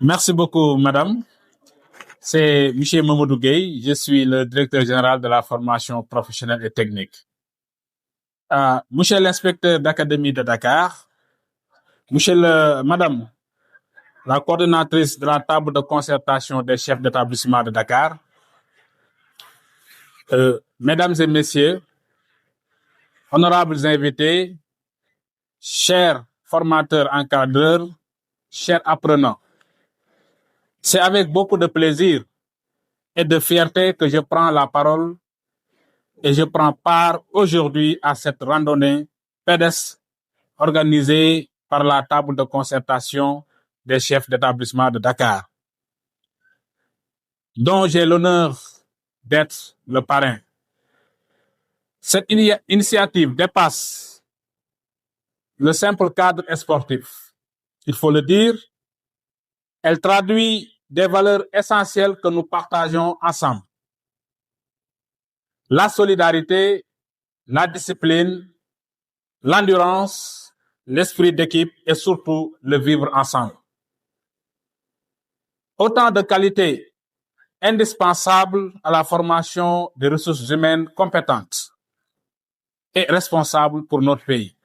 Merci beaucoup, madame. C'est M. Mamadou Gueye. Je suis le directeur général de la formation professionnelle et technique. Monsieur l'inspecteur d'académie de Dakar, madame, la coordonnatrice de la table de concertation des chefs d'établissement de Dakar, mesdames et messieurs, honorables invités, chers formateurs encadreurs, chers apprenants, c'est avec beaucoup de plaisir et de fierté que je prends la parole et je prends part aujourd'hui à cette randonnée pédestre organisée par la table de concertation des chefs d'établissement de Dakar, dont j'ai l'honneur d'être le parrain. Cette initiative dépasse le simple cadre sportif. Il faut le dire, elle traduit des valeurs essentielles que nous partageons ensemble. La solidarité, la discipline, l'endurance, l'esprit d'équipe et surtout le vivre ensemble. Autant de qualités indispensables à la formation des ressources humaines compétentes et responsables pour notre pays.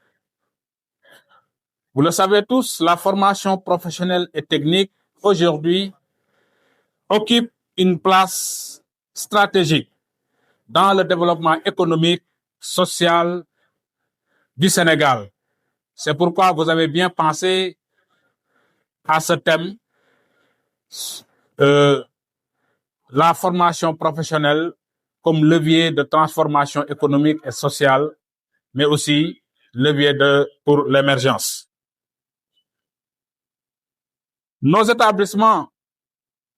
Vous le savez tous, la formation professionnelle et technique aujourd'hui occupe une place stratégique dans le développement économique, social du Sénégal. C'est pourquoi vous avez bien pensé à ce thème, la formation professionnelle comme levier de transformation économique et sociale, mais aussi levier pour l'émergence. Nos établissements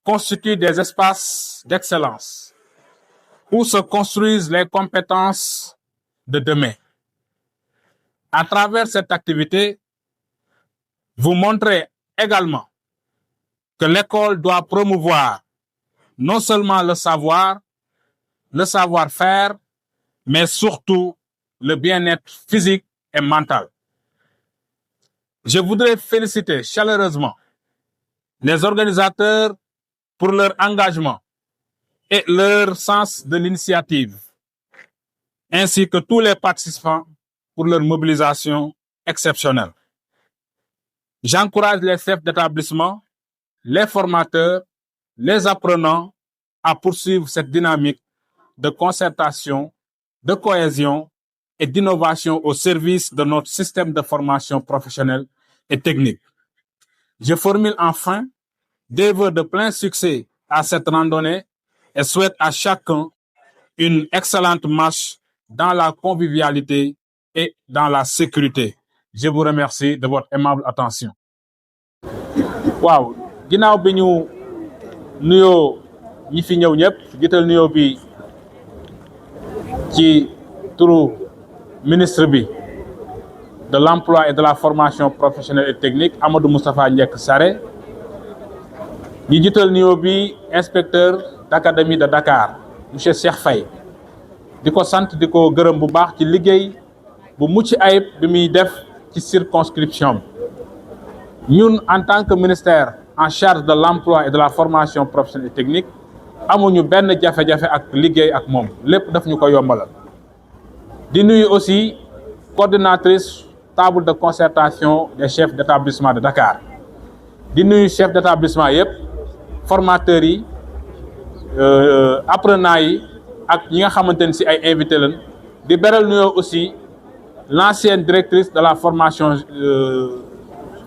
constituent des espaces d'excellence où se construisent les compétences de demain. À travers cette activité, vous montrez également que l'école doit promouvoir non seulement le savoir-faire, mais surtout le bien-être physique et mental. Je voudrais féliciter chaleureusement les organisateurs pour leur engagement et leur sens de l'initiative, ainsi que tous les participants pour leur mobilisation exceptionnelle. J'encourage les chefs d'établissement, les formateurs, les apprenants à poursuivre cette dynamique de concertation, de cohésion et d'innovation au service de notre système de formation professionnelle et technique. Je formule enfin des vœux de plein succès à cette randonnée et souhaite à chacun une excellente marche dans la convivialité et dans la sécurité. Je vous remercie de votre aimable attention. Waaw, ginnaaw bi ñu nuyoo ñi fi ñëw ñëpp jiital nuyoo bi ci turu ministre bi de l'emploi et de la formation professionnelle et technique Amadou Moustapha Ndiek Sarré, ñi jiital nuyoo bi inspecteur d'académie de Dakar monsieur Cheikh Faye, di ko sant di ko gërëm bu baax ci liggéey bu mucc ayib bi muy def ci circonscription. Ñun en tant que ministère en charge de l'emploi et de la formation professionnelle et technique amuñu benn jafe-jafe ak liggéey ak moom lépp daf ñu ko yombalal. Di nuyu aussi coordinatrice table de concertation des chefs d'établissement de Dakar. Di nuyu chef d'établissement yépp, formateurs yi, apprenants yi ak ñi nga xamante ne ci ay invité lañ. Di beral nuyoo aussi l'ancienne directrice de la formation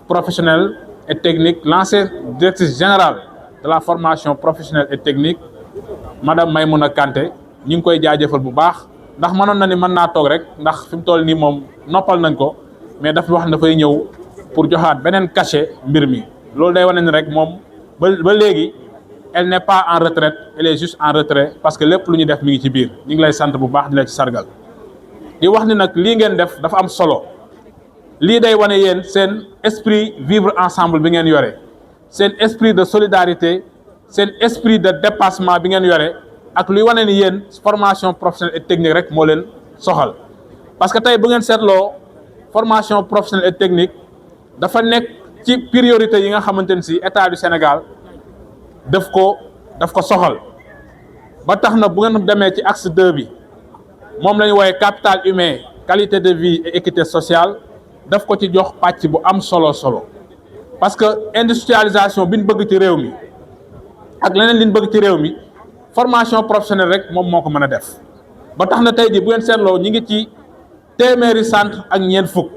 professionnelle et technique, l'ancienne directrice générale de la formation professionnelle et technique, madame Maymouna Kanté, ñu ngi koy jaajëfal bu baax ndax mënoon na ni mën naa toog rek ndax fi mu toll nii moom noppal nañ ko, mais dafa wax ne dafay ñëw pour joxaat beneen cachet mbir mi. Loolu day wane ni rek moom ba léegi elle n'est pas en retraite, elle est juste en retrait parce que lépp lu ñu def mi ngi ci biir. ñu ngi lay sant bu baax di la ci sargal. di wax ni nag lii ngeen def dafa am solo. lii day wane yéen seen esprit vivre ensemble bi ngeen yore, seen esprit de solidarité, seen esprit de dépassement bi ngeen yore ak luy wane ni yéen formation professionnelle et technique rek moo leen soxal. Parce que tey bu ngeen seetloo formation professionnelle et technique dafa nekk ci priorité yi nga xamante ne si état du Sénégal daf ko soxal ba tax na bu ngeen demee ci axe 2 bi moom la ñu woowe capital humain qualité de vie et équité sociale daf ko ci jox pàcc bu am solo parce que industrialisation bi ñu bëgg ci réew mi ak leneen li ñu bëgg ci réew mi formation professionnelle rek moom moo ko mën a def ba tax na tey jii bu ngeen seetloo ñi ngi ci téeméeri centre ak ñeent fukk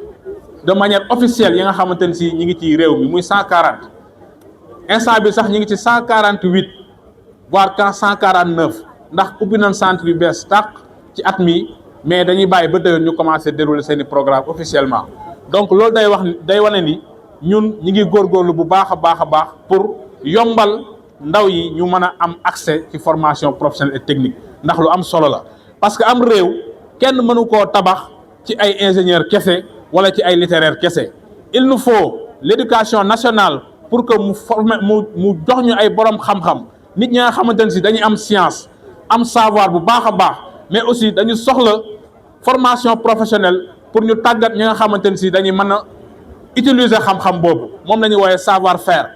de manière officielle yi nga xamante ne si ñi ngi ci réew mi muy 140 instant bi sax ñi ngi ci 148 voire 149 ndax ubbi nañ centre yu bees tàq ci at mi mais dañuy bàyyi ba déwén ñu commencé dérouler seeni programme officiellement donc loolu day wane ni ñun ñi ngi góorgóorlu bu baax a baax pour yombal ndaw yi ñu mën a am accès ci formation professionnelle et technique ndax lu am solo la parce que am réew kenn mënu koo tabax ci ay ingénieur kese wala ci ay littéraire kese il nous faut l'éducation nationale pour que mu former mu jox ñu ay borom xam-xam nit ñi nga xamante ne si dañuy am science am savoir bu baax a baax mais aussi dañu soxla formation professionnelle pour ñu tàggat ñi nga xamante ne si dañuy mën a utiliser xam-xam boobu moom la ñuy woowee savoir faire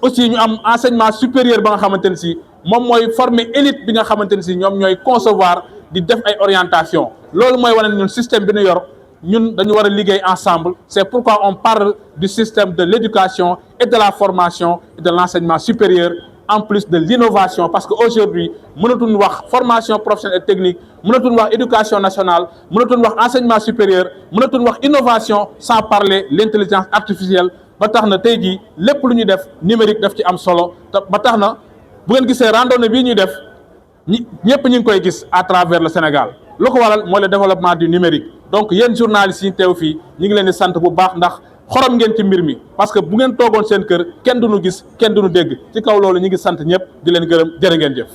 aussi ñu am enseignement supérieur ba nga xamante ne si moom mooy former élite bi nga xamante ne si ñoom ñooy concevoir di def ay orientation loolu mooy wane ñun système bi ñu yor ñun dañu war a liggéey ensemble c'est pourquoi on parle du système de l'éducation et de la formation et de l'enseignement supérieur en plus de l'innovation parce que aujourd'hui mënatuñ wax formation professionnelle et technique mënatuñ wax éducation nationale mënatuñ wax enseignement supérieur mënatuñ wax innovation sans parler l'intelligence artificielle ba tax na tey jii lépp lu ñu def numérique daf ci am solo te ba tax na bu ngeen gisee randonnée bii ñuy def ñëpp ñu ngi koy gis à travers le Sénégal lu ko waral mooy le développement du numérique donc yéen journalistes yi teew fii ñu ngi leen di sant bu baax ndax xorom ngeen ci mbir mi parce que bu ngeen toogoon seen kër kenn duñu gis kenn duñu dégg ci kaw loolu ñu ngi sant ñëpp di leen gërëm jërë ngeen jëf